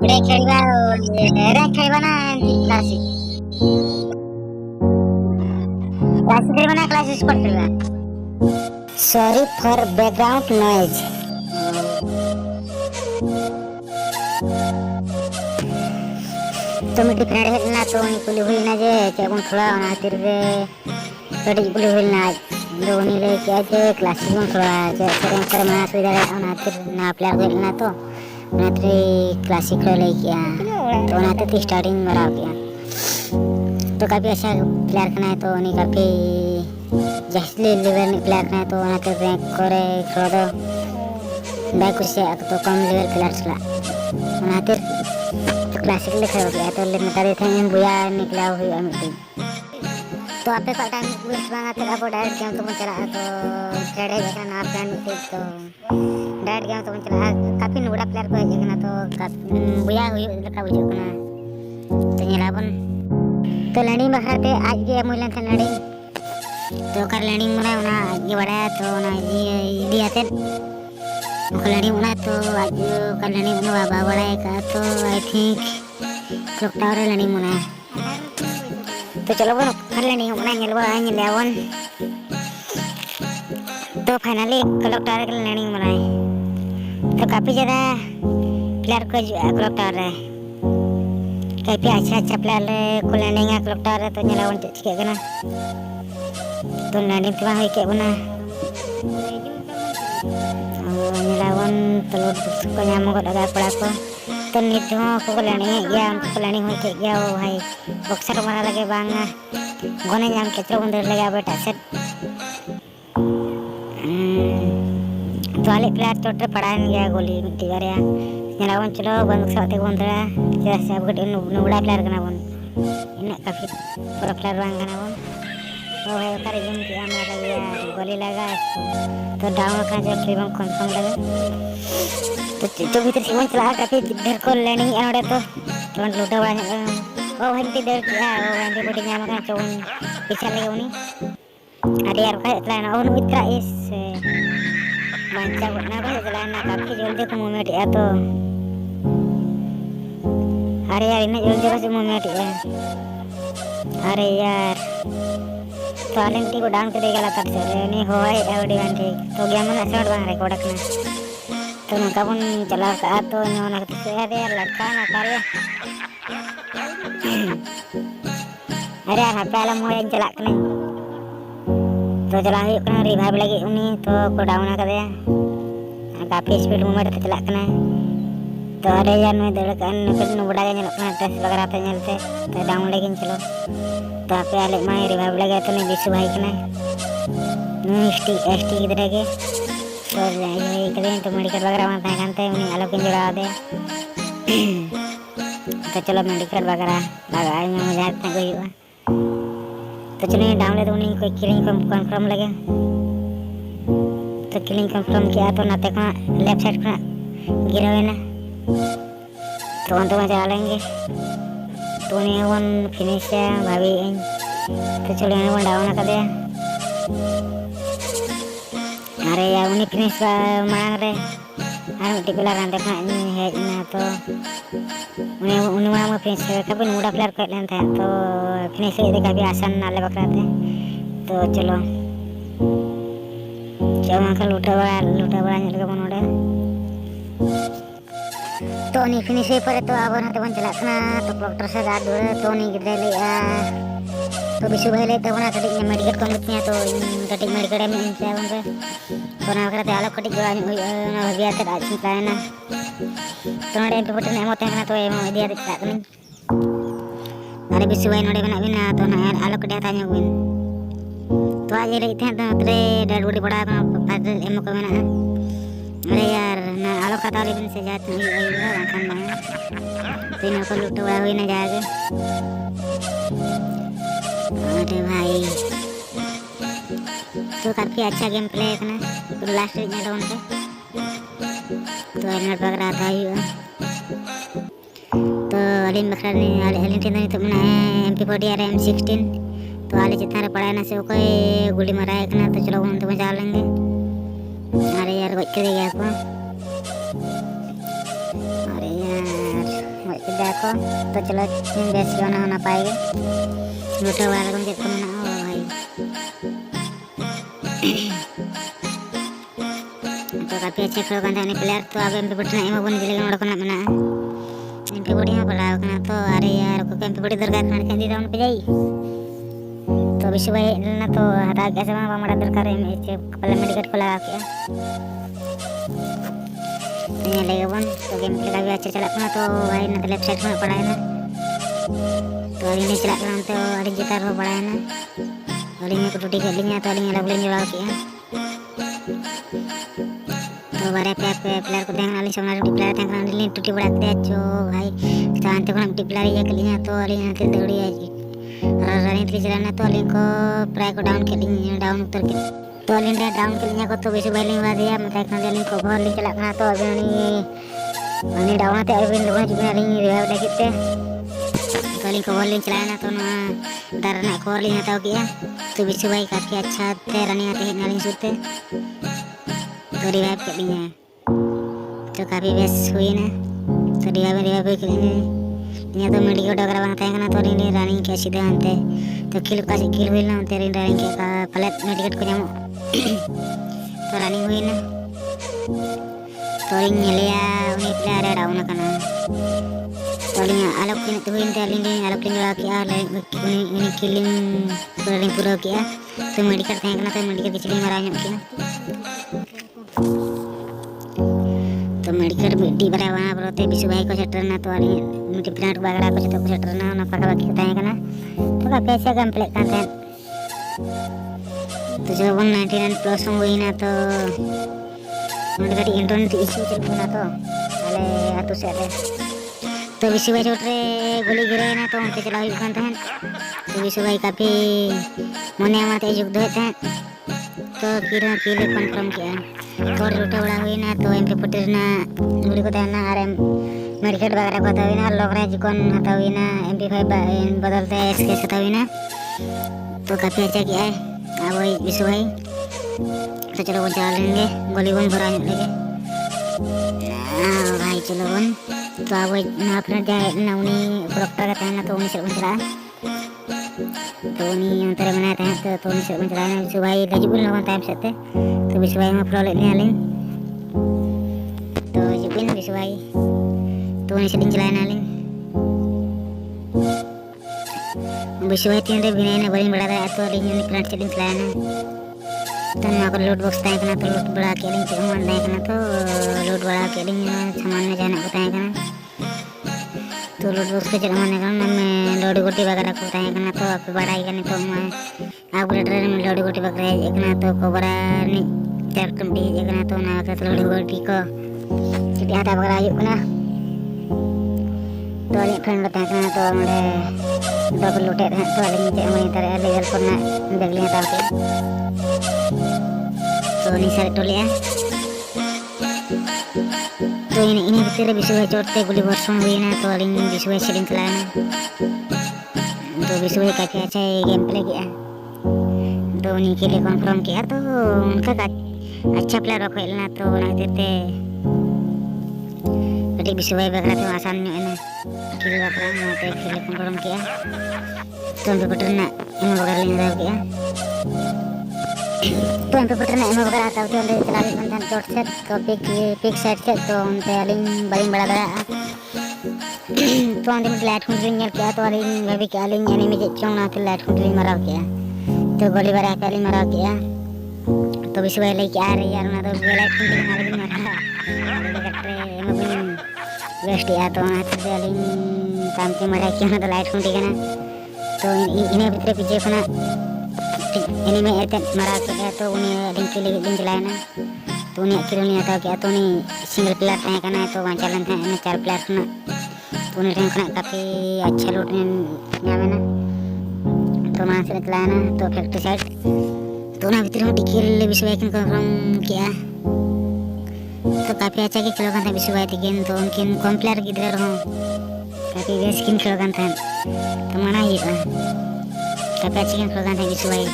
Rank खेलबा ना classic classic खेलबा ना क्लासिक स्पोर्ट खेलबा। Sorry for background noise. तो मिट्टी फ्रेंड हेलना तो उनी कुली हुईना जे चेबुन थोड़ा ओना खातिर रे कड़ी कुली हुईना दो उनी ले के जे क्लासिक बन थोड़ा जे सेरेन कर मना सुविधा रे ओना खातिर ना प्लेयर हेलना तो ओना खातिर क्लासिक ले किया तो ओना खातिर स्टार्टिंग मराव किया तो काफी अच्छा प्लेयर कना है तो उनी काफी जहली लेवल प्लेयर कना है तो ओना खातिर रैंक करे थोड़ा दो बाय कुछ तो कम लेवल प्लेयर चला ओना खातिर क्लासिक लिखा हो गया तो लिखता थे बुया निकला हुई मिट्टी तो आपे का टाइम वेस्ट मांगा तेरा वो डायरेक्ट गेम तो चला तो चढ़े देखना ना फ्रेंड मिट्टी तो डायरेक्ट गेम तो चला काफी नुड़ा प्लेयर को देखना तो बुया हुई लिखा बुझो कना तो nyelabon तो लैंडिंग बखराते आज के मुलन था लैंडिंग तो कर लैंडिंग मना ना आज के बड़ा तो ना ये आते कल्याणी उना तो आज कल्याणी उना बाबा बड़ा का तो आई थिंक क्लॉक टावर लणी मुना तो चलो वो कल्याणी उना nyelabon तो फाइनली क्लॉक टावर लणी मुना तो काफी ज्यादा प्लेयर को क्लॉक टावर है काफी अच्छा प्लेयर को लैंडिंग क्लॉक टावर तो nyelabon चिके कना तो लैंडिंग तो होई के बना nyelabon telur ko nyamuk ada pula ko तो नित को लैंडिंग गया उनको लैंडिंग हो के गया वो भाई बक्सर मारा लगे बांगा गोने जाम के चलो अंदर लगा बेटा सेट तो वाले प्लेयर चोट पड़ा गया गोली मिट्टी गया nyelabon चलो बंद साथे बंदरा जैसे अब गटे नुबड़ा प्लेयर कना बन इन काफी प्रो प्लेयर बांगा ना बन तो भाई करे जिम किया मारा गया गोली लगा तो डाउन का जब फ्रीबम कंफर्म लगा तो भीतर सीमन चला काफी ढेर को लैंडिंग एनोडे तो लूटा बड़ा ओ भाई मिट्टी देर किया ओ भाई बड़ी न्याम का चोन पीछे लगे उनी अरे यार का इतना ना उन मित्र इस मंचा बना भाई चलाना काफी जल्दी को मूवमेंट है तो अरे यार इन्हें जल्दी बस मूवमेंट है अरे यार तो आलिंटी को डाउन कर देगा लता से नहीं होए एवडी वन ठीक तो गेम में असर बन रिकॉर्ड करना तो उनका बन चला का तो उन्होंने कहा अरे यार लड़का ना करे अरे यार पहला मोए चला करने तो चला ही अपना रिवाइव लगी उन्हीं तो को डाउन कर दिया काफी स्पीड मूवमेंट तो चला करना तो अरे यार मैं दौड़ कर निकल नुबड़ा के अपना टेस्ट वगैरह पे चलते तो डाउन लेकिन चलो तो आप आले माय रिवाइव लगा तो नहीं विशु भाई कना एसटी इधर के तो ये करें तो मेडिकल वगैरह में था उन्हें अलग किन जुड़ा दे तो चलो मेडिकल वगैरह लगाए में मजा आता कोई हुआ तो चलो डाउन ले तो उन्हें कोई किलिंग कंफर्म लगे तो किलिंग कंफर्म किया तो नाते का लेफ्ट साइड का गिरा हुआ ना तो अंत में चला लेंगे तो उन्हें वन फिनिश है भाभी तो चलो उन्हें वन डाउन कर दिया अरे यार उन्हें फिनिश मांग रहे अरे मिट्टी प्लेयर आते हैं ना तो उन्हें मांग फिनिश कभी नूडा प्लेयर कर लेते हैं तो फिनिश ये काफ़ी आसान नाले पकड़ाते हैं तो चलो का लूटा बड़ा लगे बनोड़े तो नहीं फिनिश पर तो अब नाते बन चला तो डॉक्टर से रात दूर तो नहीं गिर ले तो विशु भाई लेते बना कटिंग मेडिकल को मिलती है तो कटिंग मेडिकल में इनसे उनसे तो ना करते आलो कटिंग जोड़ा ना भगिया ते आज चिंताएं ना तो नोड़े पे पटन एमोते हैं तो एमो दिया दिखता नहीं अरे विशु भाई नोड़े बना बिना तो ना आलो कटिंग तान्यो बिन तो आज ये लेते हैं तो तेरे डेड बॉडी पड़ा तो पैदल एमो को बना अरे यार ना आलो खाता लेकिन से जाते हैं खान में तो इन्हें को लूट हुआ हुई ना जाएगा अरे भाई तो काफी अच्छा गेम प्ले है ना तो लास्ट में डाउन पे तो एनर्ट वगैरह था ही तो अलिन बकरा ने अलिन टीम ने तो मना MP40 और M16 तो आले जितना रे पड़ा ना से कोई गोली मारा है ना तो चलो हम तो मजा लेंगे अरे यार बच के गया को अरे यार को तो चलो बेस के होना पाएंगे लुटा वाला को चेक करना हो भाई तो काफी अच्छा खेल करते हैं प्लेयर तो अब एमपी बटन एम बन गए नोड करना मना एमपी बड़ी में पड़ा करना तो अरे यार को एमपी बड़ी दरकार खाने के दिन राउंड पे जाई तो विशु भाई ना तो हटा के sama बड़ा दरकार है कपल मेडिकेट को लगा के ini lagi pun तो गेम kita biasa celak ना तो भाई ना लेफ्ट साइड में पड़ा है ना तो ini celak kan तो ada gitar हो पड़ा है ना और ini को टूटी खेलनी है तो ini अलग लेने वाला किया तो बारे पे प्लेयर को देखना वाली सोना टूटी प्लेयर देखना वाली टूटी बड़ा दे जो भाई चाहते को टूटी प्लेयर ये खेलनी है तो अली ने दौड़ी है रनिंग थ्री चलाना तो अली को प्राय को डाउन खेलनी डाउन उतर के तो अली ने डाउन खेलनी को तो बेसि बैलिंग वाला दिया मतलब kan अली को ओवर लिंक चला करना तो अभी ini डाउन आते अभी लोगों juga अली रिवाइव लगी थे तो अली को ओवर लिंक चलाना तो ना डरना को ओवर लिंक हटाओ किया तो बेसि भाई काफी अच्छा थे रनिंग आते हिटना लिंक सुते तो रिवाइव कर लिया तो काफी बेस्ट हुई ना तो रिवाइव कर लिया ini तो मेडिकेट वगैरह बनाते हैं ना तो ini रनिंग के सीधे अंते तो किल का किल हुई ना तेरे रनिंग के पहले मेडिकेट को जामो तो रनिंग हुई ना तो ini लिया उन्हें प्लेयर डाउन करना तो ini अलग किन तो हुई ना ini अलग किन लगा किया ini killing रनिंग पूरा किया तो मेडिकेट थे ना तो मेडिकेट पिछली मरा किया तो मेडिकेट डी बरा बना बरते बिसु भाई को सेटरना तो अली मिटी प्लांट बागड़ा को तो सेटरना ना पका बाकी ताए कना तो का पैसा कंप्लीट करते तो जो 199 प्लस हुई ना तो मेडिकेट इंटरनेट इशू चल ना तो अले आतु से तो बिसु भाई छोटे गोली गिरे ना तो उनके चला हुई करते हैं तो बिसु भाई काफी मने माते जुग देते हैं तो किरा किले कंफर्म किया थोड़ी लूटा बड़ा हुई ना तो एमपी पुटर ना गुली को देना आरएम मेडिकेट वगैरह को हुई ना लोगराज कौन हता हुई ना MP5 बदलते हैं इसके साथ हुई ना तो काफी अच्छा किया है अब वही विशु भाई तो चलो वो चला लेंगे गोली बम भरा लेंगे भाई चलो बन तो अब वही ना अपना जाए ना उन्हीं डॉक्टर कहते हैं ना तो उन्हीं से चला तो उन्हीं अंतर बनाते हैं तो उन्हीं से चलाना विशु भाई लजबुल लोगों टाइम से तो विशु भाई में अपलोड लेने वाले तो जुबिन विशु भाई तो उन्हें सेटिंग चलाना वाले विशु भाई 3 रे बिना ने बड़ी बड़ा था तो अली ने करंट सेटिंग चलाना तो ना को लोड बॉक्स ताए करना तो लोड बड़ा के लिंक चेक मान ताए करना तो लोड बड़ा के लिंक सामान में जाना को ताए करना तो लोड बॉक्स के चेक मारने का मैं लोड गोटी वगैरह को ताए करना तो आप बढ़ाई करने तो मैं अपग्रेडर में लोड गोटी वगैरह एकना तो कोबरा ने चेक कंप्लीट एकना तो ना का लोड गोटी को jadi ada वगैरह आयु ना तो अली फ्रेंड बताया करना तो हमारे डबल लूटे हैं तो अली नीचे हमारी तरह लेवल करना देख लिया था तो नहीं सारे तो लिया तो ini भीतर विशु भाई चोटते गुली वर्षण हुई ना तो अली विशु भाई सेटिंग चलाना तो विशु भाई काफी अच्छा गेम प्ले किया तो उन्हीं के लिए कंफर्म किया तो उनका अच्छा प्लेयर रखो ना तो उन्हें देते कटी विशु भाई वगैरह तो आसान नहीं है ना किल वगैरह ना तो खेल कंफर्म किया तो उनके बटन ना एम वगैरह लेने दे किया तो उनके बटन ना एम वगैरह आता है तो उनके चला के कंटेंट चोट से तो पिक साइड से तो उनके अलिंग बड़ी बड़ा बड़ा तो अंदर में लाइट कंट्रोलिंग किया तो अलिंग वे भी क्या अलिंग एनिमी चोंग ना तो लाइट कंट्रोलिंग मारा किया तो गोली बार पहले मारा किया तो विशु भाई लेके आ रही यार ना तो लाइट कंट्रोलिंग मारा भी मारा कट्रे एम वेस्ट या तो ना तो अलिंग काम के मारा किया ना तो लाइट कंट्रोलिंग ना तो इन्हें भीतर पीछे को ना एनिमी एते मारा किया तो उन्हें लिंक के लिए लिंक चलाया ना तो उन्हें किलो नहीं आता क्या तो उन्हें सिंगल प्लेयर तय करना है तो वहाँ चलन था ना 4 प्लेयर ना तो उन्हें रैंक ना काफ़ी अच्छा लूटने जावे ना तो वहाँ से चलाया ना तो फैक्ट्री साइड तो उन्हें भीतर में टिकिल विशु भाई को कंफर्म किया तो काफ़ी अच्छा कि खेलो था विशु भाई गेम तो उनके कम प्लेयर की तरह रहो काफ़ी बेस्ट गेम खेलो था तो मना ही था काफ़ी अच्छी गेम खेलो था विशु भाई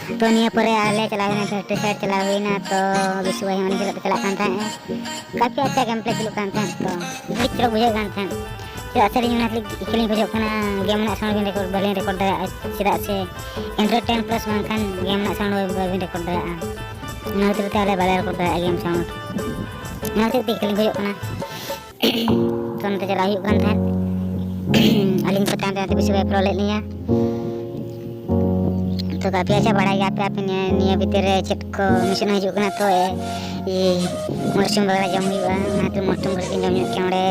तो निया परे आले चला हुई ना तो साइड चला हुई ना तो विश्व भाई हमारे चला kan था काफी अच्छा गेम प्ले चलू kan था तो बड़ी चलो बुझे kan था चला से लिंग नाटली इकलिंग बुझे कना गेम ना साउंड बिन रिकॉर्ड बलिन रिकॉर्ड चला से एंड्रॉइड 10 प्लस मान kan गेम ना साउंड बिन रिकॉर्ड ना तो ताले बाले रिकॉर्ड गेम साउंड ना तो इकलिंग बुझे कना तो नते चला हुई kan था अलिंग पटान ते विश्व भाई प्रो ले लिया तो काफी अच्छा बढ़ा गया पे निया भीतर चेक को मिशन हजू कना तो ये मरसुम वगैरह जम हुआ ना तो मरसुम करके जम के ओडे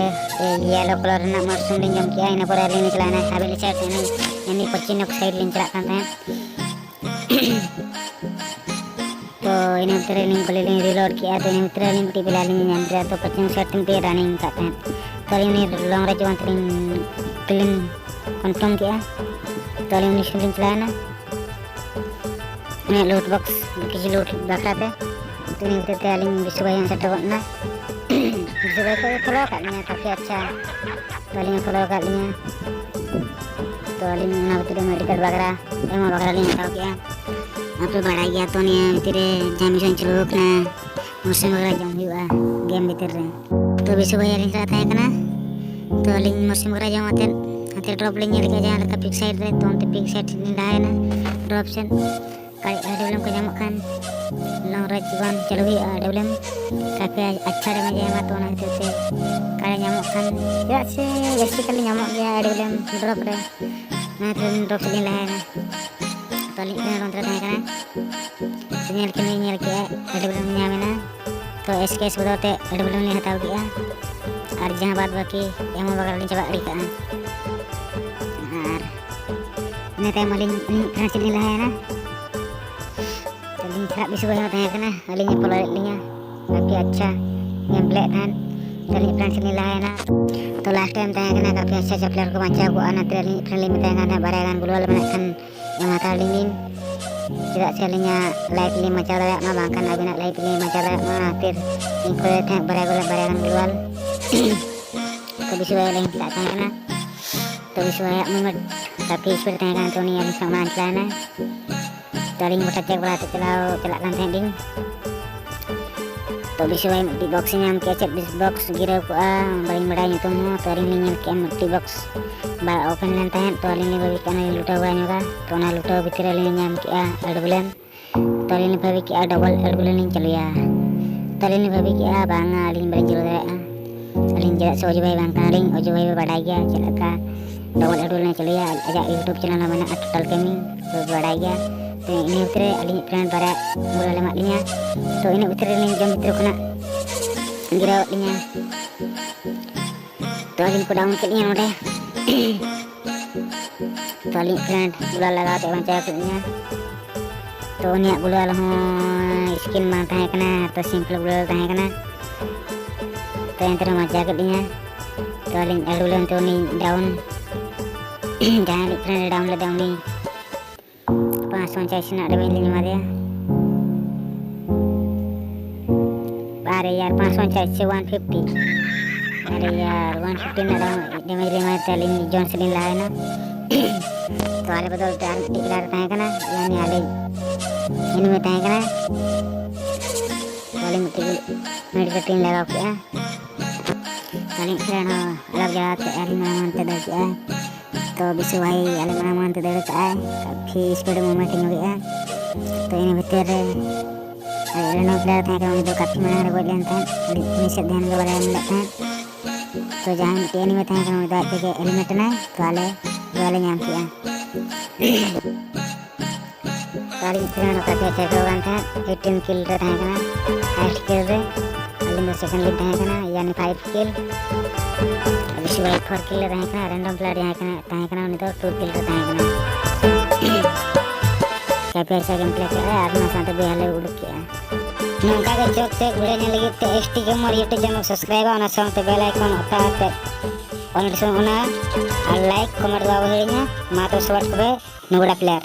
येलो कलर ना मरसुम लिन जम किया इन पर लिन चलाना हाबे ले चाट ने यानी पच्चीन नक साइड लिन चला kan तो इन भीतर लिन को लिन रिलोड किया तो इन भीतर लिन टी बिला लिन जम दिया तो 25 सेकंड पे रनिंग करते हैं तो in long range one clean confirm किया तो इन मिशन चलाना ने लूट बॉक्स किसी लूट बकरा पे तो नहीं उतरते आलिंग विश्व भाई हम सेट करना विश्व भाई को फॉलो कर लिया काफी अच्छा तो आलिंग फॉलो कर लिया तो आलिंग ना उतरे मेडिकल वगैरह एमो वगैरह लिंग हटाओ किया अब तो बढ़ा गया तो नहीं तेरे जामिशन चलो ना मौसम वगैरह जम हुआ गेम भीतर रे तो विश्व भाई आलिंग रहता है कना तो आलिंग मौसम वगैरह जम आते हाथे ड्रॉप लिंग लेके जहां लगा पिक साइड रे तो उनते पिक साइड ला है ना ड्रॉप से डेवलप को जाम kan लॉन्ग रेंज वन चलो भी डेवलप काफी अच्छा डैमेज है तो ना से काले जाम kan या से बेसिकली जाम गया डेवलप ड्रॉप रे ना तो ड्रॉप से ला है ना तो लिंक में रंतर है kana सिग्नल के नहीं नियर के डेवलप में आवे ना तो एसकेएस बदौते डेवलप ने हटाव किया और जहां बात बाकी एमो वगैरह ने चबा अड़ी का और ने टाइम लिंक ट्रांसलेट ला है ना लिंक विश्व भाई होता है कना अलिंग फॉलो लिया काफी अच्छा गेम प्ले था तली फ्रेंड्स ने लाया ना तो लास्ट टाइम था कना काफी अच्छा प्लेयर को बचा को आना तली फ्रेंडली में था ना बारेगान गुलवाल में kan yang mata lingin tidak selinya like li macam raya ma bangkan abina like li macam raya ma hatir ingko tha baregan gulwal तो विश्व भाई लिंक लाता है कना तो विश्व भाई में काफी स्पीड था कना तो नहीं अलिंग सामान चलाना तलिंग मोटा चेक बड़ा चला kan trending तो विश्व भाई मल्टी बॉक्स nyam के चेक बिस बॉक्स गिरा को बड़ी बड़ा nyutum तो अलिंग nyam के मल्टी बॉक्स बा ओपन लेन tahan तो अलिंग भाई kana लुटा हुआ नगा तो ना लुटा भीतर अलिंग nyam के एडबुलन तो अलिंग भाई के डबल एडबुलन चलिया तो अलिंग भाई के बांगा अलिंग बड़ी जरूर है अलिंग जरा सोज भाई बांग अलिंग ओज भाई बड़ा गया चला का डबल एडबुलन चलिया आजा YouTube चैनल में टोटल गेमिंग तो बड़ा गया तो इन भीतर अली फ्रेंड बारा बोला मा लिया तो इन भीतर लिंग जम भीतर कना गिरा लिया तो अली को डाउन के लिया ओडे तो अली फ्रेंड बोला लगा के बचा के लिया तो उनिया बोला हो स्किन मा था कना तो सिंपल बोला था कना तो अंतर मजा के लिया तो अली एडुलन तो नी डाउन जहां फ्रेंड डाउन ले डाउन नी 550 nak ada milih lima dia. Ada यार 550 से 150. अरे यार 150 nak ada milih lima teling Johnson lah ना. तो आले बदल टाइम टिकला रहता है ना यानी आले इनमें रहता है ना आले मेडिकल लगा के आले फ्रेंड अलग जगह पे आले मानते दे के तो विश्व भाई आले मानते दे के काफी स्पीड मूवमेंट हो गया तो इन भीतर रेनो प्लेयर था कि तो काफी मना रे बोलन था निश्चित ध्यान के बारे में था तो जहां टेन में था कि दाद के एलिमेंट ना तो आले वाले नाम किया तारी फ्रेंड का अच्छा प्रोग्राम था 18 किल रहता है ना 8 किल रे अलिंग सेकंड लीड था ना यानी 5 किल विश्व भाई 4 किल रहता है ना रैंडम प्लेयर यहाँ था उन्हें तो 2 किल रहता है ना काफी अच्छा गेम प्ले किया यार ना साथ बेहले उड़ किया नौका के चौक से वीडियो लगी तो ST gamer YouTube channel subscribe और साथ बेल आइकन होता और सुना और लाइक कमेंट बाबू हेड़िया मा तो सवार कबे नुगड़ा प्लेयर